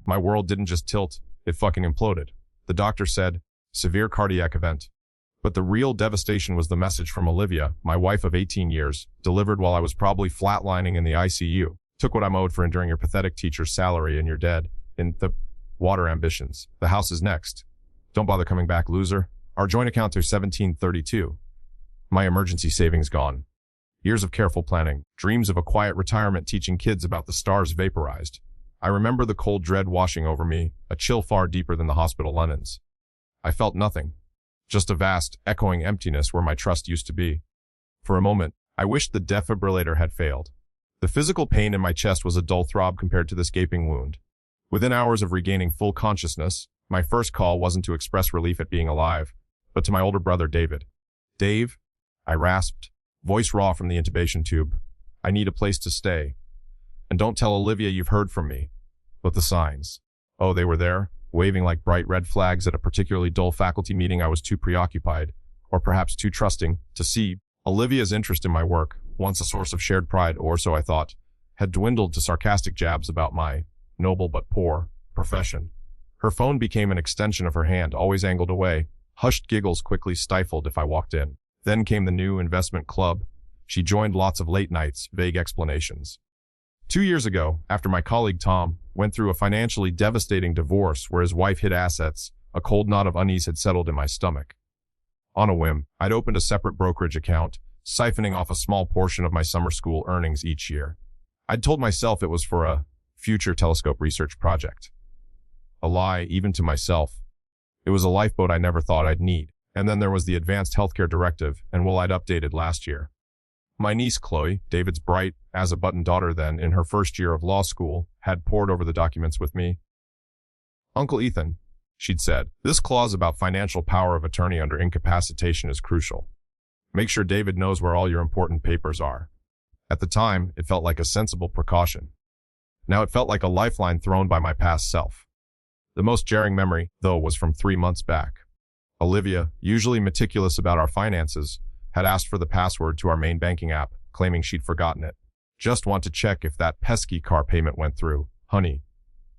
My world didn't just tilt, it fucking imploded. The doctor said, severe cardiac event. But the real devastation was the message from Olivia, my wife of 18 years, delivered while I was probably flatlining in the ICU. Took what I'm owed for enduring your pathetic teacher's salary and you're dead. In the water ambitions. The house is next. Don't bother coming back, loser. Our joint account to 1732. My emergency savings gone. Years of careful planning. Dreams of a quiet retirement teaching kids about the stars vaporized. I remember the cold dread washing over me, a chill far deeper than the hospital linens. I felt nothing. Just a vast, echoing emptiness where my trust used to be. For a moment, I wished the defibrillator had failed. The physical pain in my chest was a dull throb compared to this gaping wound. Within hours of regaining full consciousness, my first call wasn't to express relief at being alive, but to my older brother, David. Dave, I rasped, voice raw from the intubation tube. I need a place to stay. And don't tell Olivia you've heard from me. But the signs. Oh, they were there, waving like bright red flags at a particularly dull faculty meeting I was too preoccupied, or perhaps too trusting, to see. Olivia's interest in my work, once a source of shared pride, or so I thought, had dwindled to sarcastic jabs about my noble but poor profession. Her phone became an extension of her hand, always angled away. Hushed giggles quickly stifled if I walked in. Then came the new investment club. She joined lots of late nights, vague explanations. 2 years ago, after my colleague Tom went through a financially devastating divorce where his wife hid assets, a cold knot of unease had settled in my stomach. On a whim, I'd opened a separate brokerage account, siphoning off a small portion of my summer school earnings each year. I'd told myself it was for a future telescope research project. A lie, even to myself. It was a lifeboat I never thought I'd need. And then there was the Advanced Healthcare Directive, and I'd updated last year. My niece Chloe, David's bright, as-a-button daughter then, in her first year of law school, had pored over the documents with me. Uncle Ethan, she'd said, this clause about financial power of attorney under incapacitation is crucial. Make sure David knows where all your important papers are. At the time, it felt like a sensible precaution. Now it felt like a lifeline thrown by my past self. The most jarring memory, though, was from 3 months back. Olivia, usually meticulous about our finances, had asked for the password to our main banking app, claiming she'd forgotten it. Just want to check if that pesky car payment went through, honey,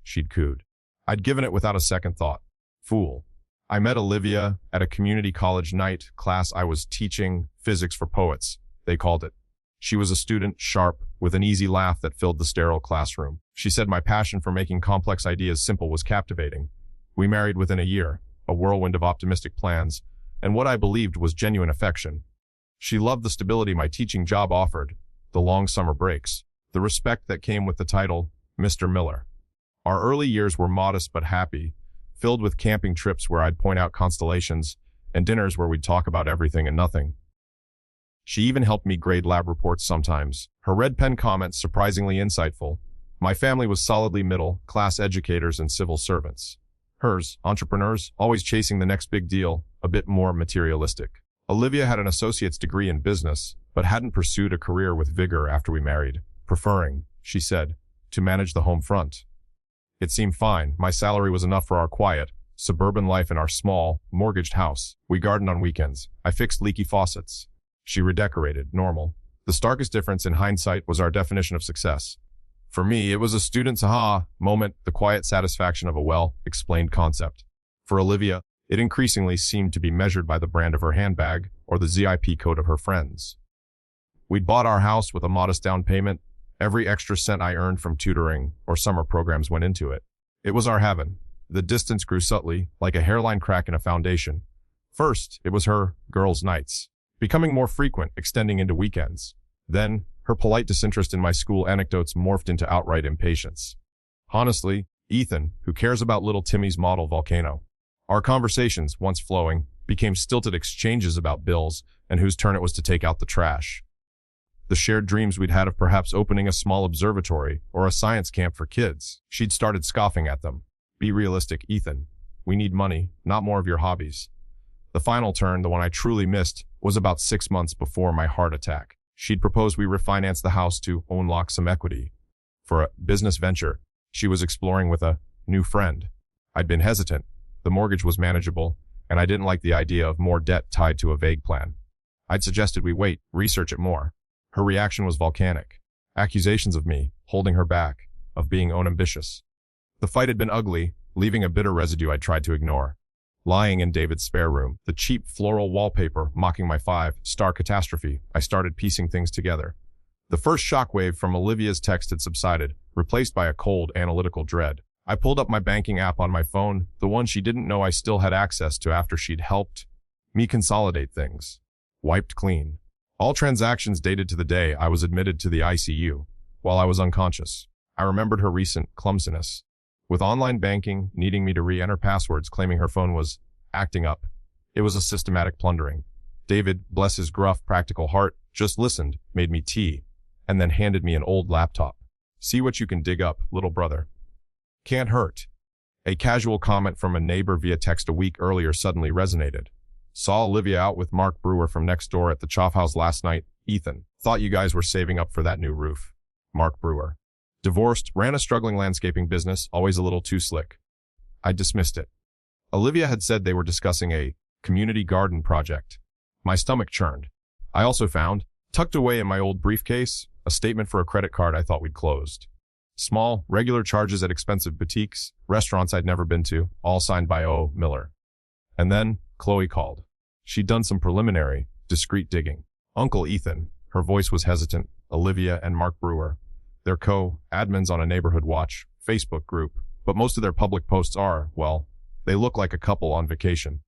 she'd cooed. I'd given it without a second thought. Fool. I met Olivia at a community college night class I was teaching, physics for poets, they called it. She was a student, sharp, with an easy laugh that filled the sterile classroom. She said my passion for making complex ideas simple was captivating. We married within a year, a whirlwind of optimistic plans, and what I believed was genuine affection. She loved the stability my teaching job offered, the long summer breaks, the respect that came with the title, Mr. Miller. Our early years were modest but happy, filled with camping trips where I'd point out constellations, and dinners where we'd talk about everything and nothing. She even helped me grade lab reports sometimes, her red pen comments surprisingly insightful. My family was solidly middle-class educators and civil servants. Hers, entrepreneurs, always chasing the next big deal, a bit more materialistic. Olivia had an associate's degree in business, but hadn't pursued a career with vigor after we married, preferring, she said, to manage the home front. It seemed fine. My salary was enough for our quiet, suburban life in our small, mortgaged house. We gardened on weekends. I fixed leaky faucets. She redecorated, normal. The starkest difference in hindsight was our definition of success. For me, it was a student's aha moment, the quiet satisfaction of a well-explained concept. For Olivia, it increasingly seemed to be measured by the brand of her handbag or the ZIP code of her friends. We'd bought our house with a modest down payment. Every extra cent I earned from tutoring or summer programs went into it. It was our heaven. The distance grew subtly, like a hairline crack in a foundation. First, it was her girls' nights, becoming more frequent, extending into weekends. Then, her polite disinterest in my school anecdotes morphed into outright impatience. Honestly, Ethan, who cares about little Timmy's model volcano? Our conversations, once flowing, became stilted exchanges about bills and whose turn it was to take out the trash. The shared dreams we'd had of perhaps opening a small observatory or a science camp for kids. She'd started scoffing at them. Be realistic, Ethan. We need money, not more of your hobbies. The final turn, the one I truly missed, was about 6 months before my heart attack. She'd proposed we refinance the house to unlock some equity for a business venture she was exploring with a new friend. I'd been hesitant. The mortgage was manageable, and I didn't like the idea of more debt tied to a vague plan. I'd suggested we wait, research it more. Her reaction was volcanic. Accusations of me, holding her back, of being unambitious. The fight had been ugly, leaving a bitter residue I'd tried to ignore. Lying in David's spare room, the cheap floral wallpaper mocking my 5-star catastrophe, I started piecing things together. The first shockwave from Olivia's text had subsided, replaced by a cold, analytical dread. I pulled up my banking app on my phone, the one she didn't know I still had access to after she'd helped me consolidate things. Wiped clean. All transactions dated to the day I was admitted to the ICU, while I was unconscious. I remembered her recent clumsiness. With online banking needing me to re-enter passwords claiming her phone was acting up. It was a systematic plundering. David, bless his gruff, practical heart, just listened, made me tea, and then handed me an old laptop. See what you can dig up, little brother. Can't hurt. A casual comment from a neighbor via text a week earlier suddenly resonated. Saw Olivia out with Mark Brewer from next door at the Choff House last night. Ethan, thought you guys were saving up for that new roof. Mark Brewer. Divorced, ran a struggling landscaping business, always a little too slick. I dismissed it. Olivia had said they were discussing a community garden project. My stomach churned. I also found, tucked away in my old briefcase, a statement for a credit card I thought we'd closed. Small, regular charges at expensive boutiques, restaurants I'd never been to, all signed by O. Miller. And then, Chloe called. She'd done some preliminary, discreet digging. Uncle Ethan, her voice was hesitant, Olivia and Mark Brewer. They're co-admins on a neighborhood watch, Facebook group, but most of their public posts are, well, they look like a couple on vacation.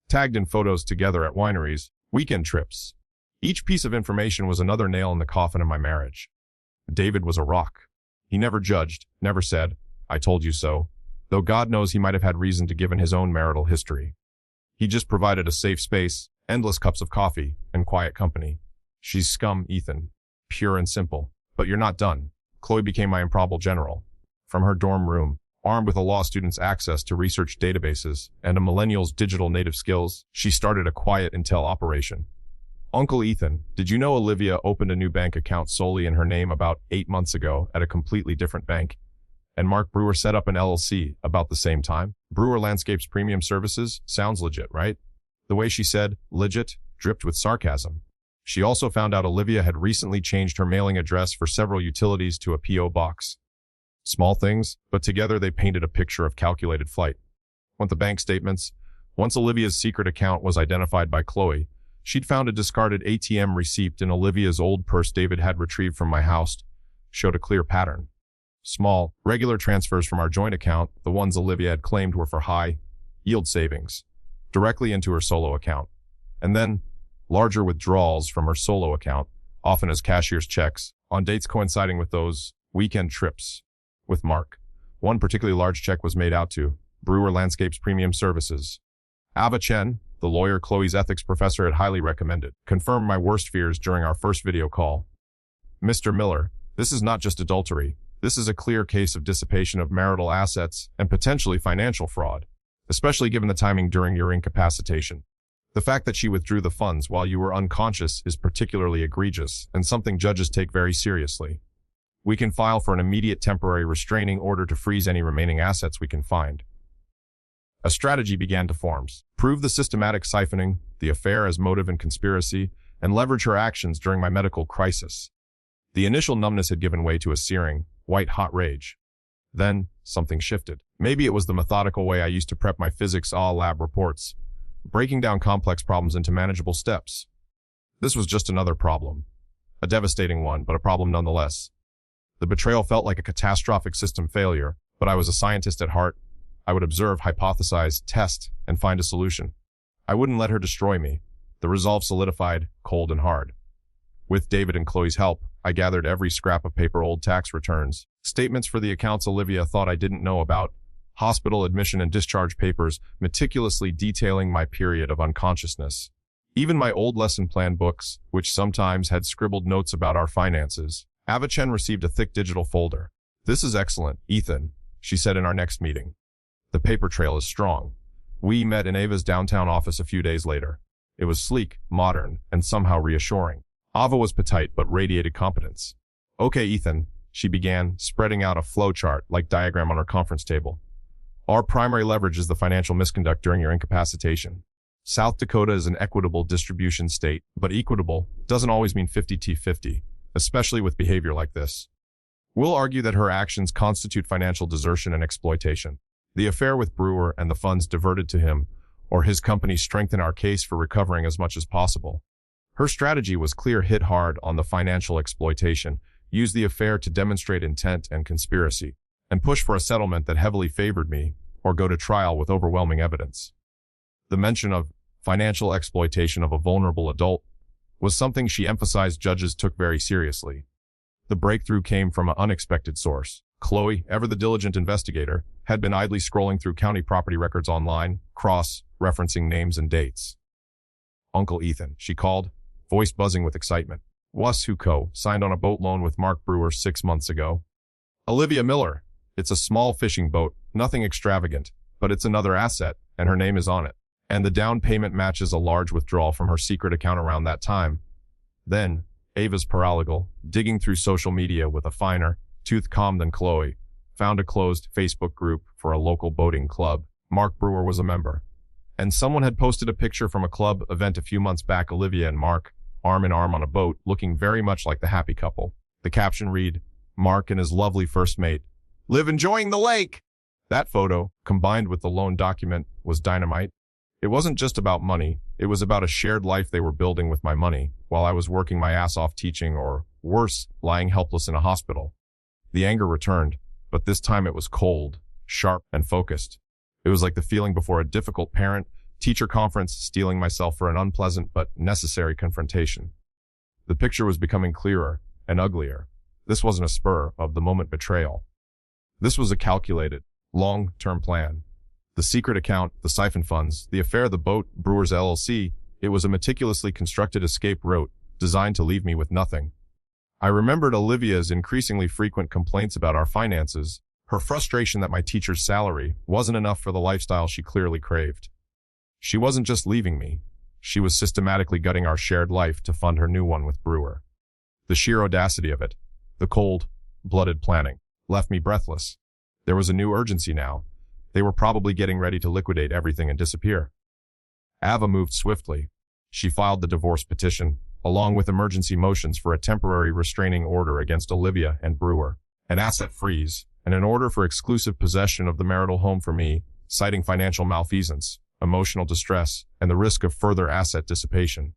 Tagged in photos together at wineries, weekend trips. Each piece of information was another nail in the coffin of my marriage. David was a rock. He never judged, never said, I told you so, though God knows he might have had reason to given his own marital history. He just provided a safe space, endless cups of coffee, and quiet company. She's scum, Ethan. Pure and simple. But you're not done. Chloe became my improbable general. From her dorm room, armed with a law student's access to research databases and a millennial's digital native skills, she started a quiet intel operation. Uncle Ethan, did you know Olivia opened a new bank account solely in her name about 8 months ago at a completely different bank? And Mark Brewer set up an LLC about the same time? Brewer Landscapes Premium Services? Sounds legit, right? The way she said, legit, dripped with sarcasm. She also found out Olivia had recently changed her mailing address for several utilities to a P.O. box. Small things, but together they painted a picture of calculated flight. Want the bank statements? Once Olivia's secret account was identified by Chloe, she'd found a discarded ATM receipt in Olivia's old purse David had retrieved from my house, showed a clear pattern. Small, regular transfers from our joint account, the ones Olivia had claimed were for high yield savings, directly into her solo account. And then, larger withdrawals from her solo account, often as cashier's checks, on dates coinciding with those weekend trips with Mark. One particularly large check was made out to Brewer Landscapes Premium Services. Ava Chen, the lawyer Chloe's ethics professor had highly recommended, confirmed my worst fears during our first video call. Mr. Miller, this is not just adultery. This is a clear case of dissipation of marital assets and potentially financial fraud, especially given the timing during your incapacitation. The fact that she withdrew the funds while you were unconscious is particularly egregious and something judges take very seriously. We can file for an immediate temporary restraining order to freeze any remaining assets we can find. A strategy began to form. Prove the systematic siphoning, the affair as motive and conspiracy, and leverage her actions during my medical crisis. The initial numbness had given way to a searing, white-hot rage. Then, something shifted. Maybe it was the methodical way I used to prep my physics lab reports, breaking down complex problems into manageable steps. This was just another problem. A devastating one, but a problem nonetheless. The betrayal felt like a catastrophic system failure, but I was a scientist at heart. I would observe, hypothesize, test, and find a solution. I wouldn't let her destroy me. The resolve solidified, cold and hard. With David and Chloe's help, I gathered every scrap of paper, old tax returns, statements for the accounts Olivia thought I didn't know about, hospital admission and discharge papers meticulously detailing my period of unconsciousness. Even my old lesson plan books, which sometimes had scribbled notes about our finances. Ava Chen received a thick digital folder. This is excellent, Ethan, she said in our next meeting. The paper trail is strong. We met in Ava's downtown office a few days later. It was sleek, modern, and somehow reassuring. Ava was petite but radiated competence. Okay, Ethan, she began, spreading out a flowchart-like diagram on her conference table. Our primary leverage is the financial misconduct during your incapacitation. South Dakota is an equitable distribution state, but equitable doesn't always mean 50-50, especially with behavior like this. We'll argue that her actions constitute financial desertion and exploitation. The affair with Brewer and the funds diverted to him or his company strengthen our case for recovering as much as possible. Her strategy was clear: hit hard on the financial exploitation, use the affair to demonstrate intent and conspiracy, and push for a settlement that heavily favored me, or go to trial with overwhelming evidence. The mention of financial exploitation of a vulnerable adult was something she emphasized judges took very seriously. The breakthrough came from an unexpected source. Chloe, ever the diligent investigator, had been idly scrolling through county property records online, cross-referencing names and dates. Uncle Ethan, she called, voice buzzing with excitement. Was who signed on a boat loan with Mark Brewer 6 months ago. Olivia Miller. It's a small fishing boat, nothing extravagant, but it's another asset, and her name is on it. And the down payment matches a large withdrawal from her secret account around that time. Then, Ava's paralegal, digging through social media with a finer tooth comb than Chloe, found a closed Facebook group for a local boating club. Mark Brewer was a member. And someone had posted a picture from a club event a few months back: Olivia and Mark, arm in arm on a boat, looking very much like the happy couple. The caption read, "Mark and his lovely first mate live enjoying the lake." That photo, combined with the loan document, was dynamite. It wasn't just about money, it was about a shared life they were building with my money, while I was working my ass off teaching, or worse, lying helpless in a hospital. The anger returned, but this time it was cold, sharp, and focused. It was like the feeling before a difficult parent-teacher conference, steeling myself for an unpleasant but necessary confrontation. The picture was becoming clearer and uglier. This wasn't a spur-of-the-moment betrayal. This was a calculated, long-term plan. The secret account, the siphon funds, the affair, the boat, Brewers LLC, it was a meticulously constructed escape route designed to leave me with nothing. I remembered Olivia's increasingly frequent complaints about our finances, her frustration that my teacher's salary wasn't enough for the lifestyle she clearly craved. She wasn't just leaving me, she was systematically gutting our shared life to fund her new one with Brewer. The sheer audacity of it, the cold-blooded planning, left me breathless. There was a new urgency now. They were probably getting ready to liquidate everything and disappear. Ava moved swiftly. She filed the divorce petition, along with emergency motions for a temporary restraining order against Olivia and Brewer, an asset freeze, and an order for exclusive possession of the marital home for me, citing financial malfeasance, emotional distress, and the risk of further asset dissipation.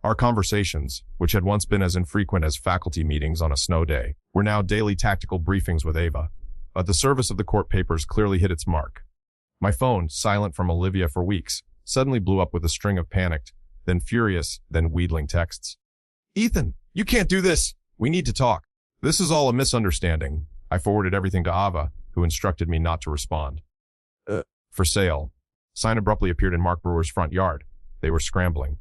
Our conversations, which had once been as infrequent as faculty meetings on a snow day, were now daily tactical briefings with Ava. But the service of the court papers clearly hit its mark. My phone, silent from Olivia for weeks, suddenly blew up with a string of panicked, then furious, then wheedling texts. "Ethan, you can't do this! We need to talk. This is all a misunderstanding." I forwarded everything to Ava, who instructed me not to respond. For sale. Sign abruptly appeared in Mark Brewer's front yard. They were scrambling.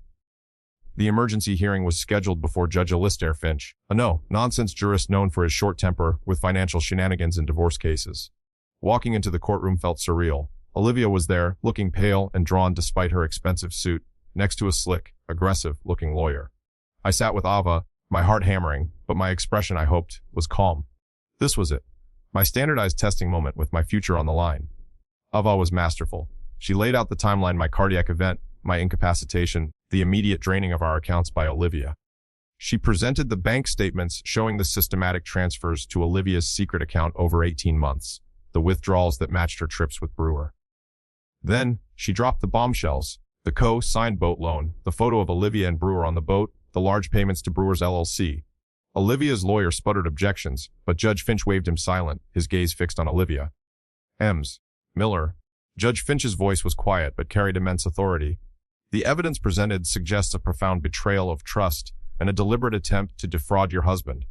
The emergency hearing was scheduled before Judge Alistair Finch, a no-nonsense jurist known for his short temper with financial shenanigans in divorce cases. Walking into the courtroom felt surreal. Olivia was there, looking pale and drawn despite her expensive suit, next to a slick, aggressive-looking lawyer. I sat with Ava, my heart hammering, but my expression, I hoped, was calm. This was it. My standardized testing moment with my future on the line. Ava was masterful. She laid out the timeline: my cardiac event, my incapacitation, the immediate draining of our accounts by Olivia. She presented the bank statements showing the systematic transfers to Olivia's secret account over 18 months, the withdrawals that matched her trips with Brewer. Then, she dropped the bombshells: the co-signed boat loan, the photo of Olivia and Brewer on the boat, the large payments to Brewers LLC. Olivia's lawyer sputtered objections, but Judge Finch waved him silent, his gaze fixed on Olivia. Miller. Judge Finch's voice was quiet but carried immense authority. The evidence presented suggests a profound betrayal of trust and a deliberate attempt to defraud your husband,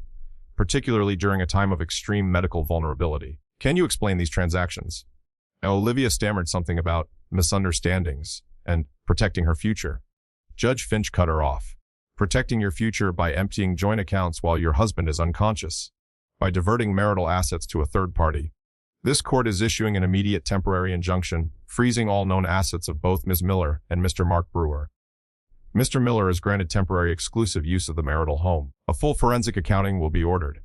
particularly during a time of extreme medical vulnerability. Can you explain these transactions? Olivia stammered something about misunderstandings and protecting her future. Judge Finch cut her off. Protecting your future by emptying joint accounts while your husband is unconscious, by diverting marital assets to a third party. This court is issuing an immediate temporary injunction, freezing all known assets of both Ms. Miller and Mr. Mark Brewer. Mr. Miller is granted temporary exclusive use of the marital home. A full forensic accounting will be ordered.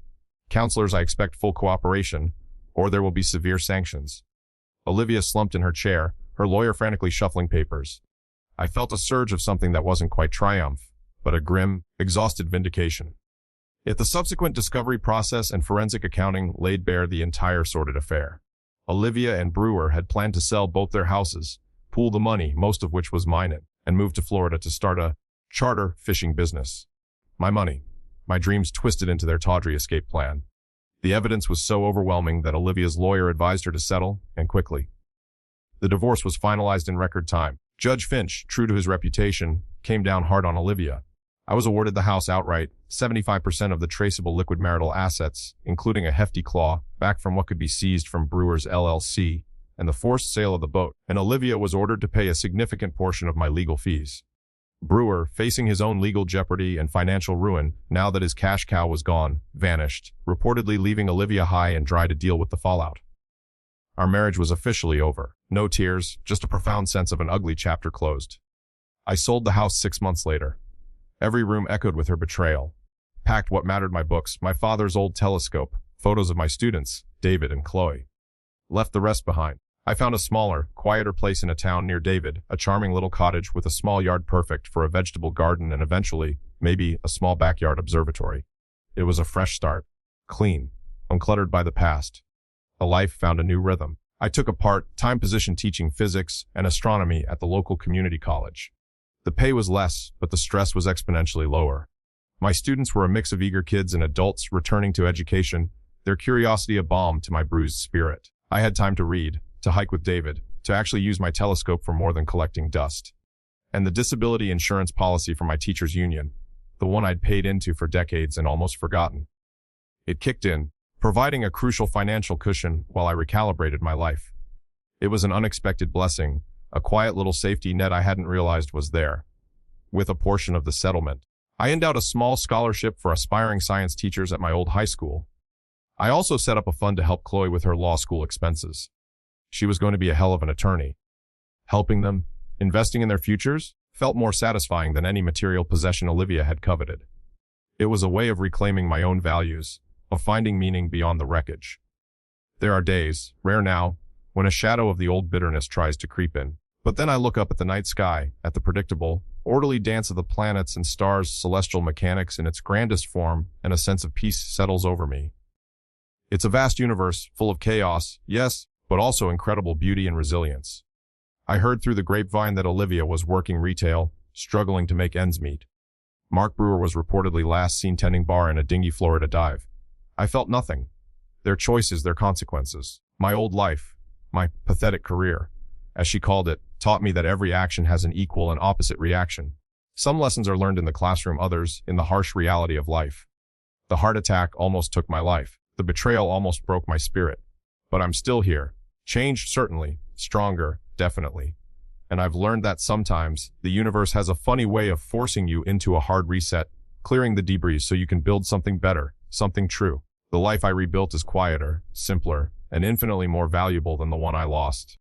Counselors, I expect full cooperation, or there will be severe sanctions. Olivia slumped in her chair, her lawyer frantically shuffling papers. I felt a surge of something that wasn't quite triumph, but a grim, exhausted vindication. Yet the subsequent discovery process and forensic accounting laid bare the entire sordid affair. Olivia and Brewer had planned to sell both their houses, pool the money, most of which was mine, and move to Florida to start a charter fishing business. My money, my dreams twisted into their tawdry escape plan. The evidence was so overwhelming that Olivia's lawyer advised her to settle, and quickly. The divorce was finalized in record time. Judge Finch, true to his reputation, came down hard on Olivia. I was awarded the house outright, 75% of the traceable liquid marital assets, including a hefty claw, back from what could be seized from Brewer's LLC, and the forced sale of the boat, and Olivia was ordered to pay a significant portion of my legal fees. Brewer, facing his own legal jeopardy and financial ruin, now that his cash cow was gone, vanished, reportedly leaving Olivia high and dry to deal with the fallout. Our marriage was officially over. No tears, just a profound sense of an ugly chapter closed. I sold the house 6 months later. Every room echoed with her betrayal. Packed what mattered: my books, my father's old telescope, photos of my students, David and Chloe. Left the rest behind. I found a smaller, quieter place in a town near David, a charming little cottage with a small yard perfect for a vegetable garden and eventually, maybe, a small backyard observatory. It was a fresh start. Clean. Uncluttered by the past. A life found a new rhythm. I took a part-time position teaching physics and astronomy at the local community college. The pay was less, but the stress was exponentially lower. My students were a mix of eager kids and adults returning to education, their curiosity a balm to my bruised spirit. I had time to read, to hike with David, to actually use my telescope for more than collecting dust. And the disability insurance policy for my teachers' union, the one I'd paid into for decades and almost forgotten. It kicked in, providing a crucial financial cushion while I recalibrated my life. It was an unexpected blessing, a quiet little safety net I hadn't realized was there. With a portion of the settlement, I endowed a small scholarship for aspiring science teachers at my old high school. I also set up a fund to help Chloe with her law school expenses. She was going to be a hell of an attorney. Helping them, investing in their futures, felt more satisfying than any material possession Olivia had coveted. It was a way of reclaiming my own values, of finding meaning beyond the wreckage. There are days, rare now, when a shadow of the old bitterness tries to creep in. But then I look up at the night sky, at the predictable, orderly dance of the planets and stars' celestial mechanics in its grandest form, and a sense of peace settles over me. It's a vast universe, full of chaos, yes, but also incredible beauty and resilience. I heard through the grapevine that Olivia was working retail, struggling to make ends meet. Mark Brewer was reportedly last seen tending bar in a dingy Florida dive. I felt nothing. Their choices, their consequences. My old life, my pathetic career, as she called it, taught me that every action has an equal and opposite reaction. Some lessons are learned in the classroom, others in the harsh reality of life. The heart attack almost took my life. The betrayal almost broke my spirit. But I'm still here. Changed, certainly. Stronger, definitely. And I've learned that sometimes the universe has a funny way of forcing you into a hard reset, clearing the debris so you can build something better, something true. The life I rebuilt is quieter, simpler, and infinitely more valuable than the one I lost.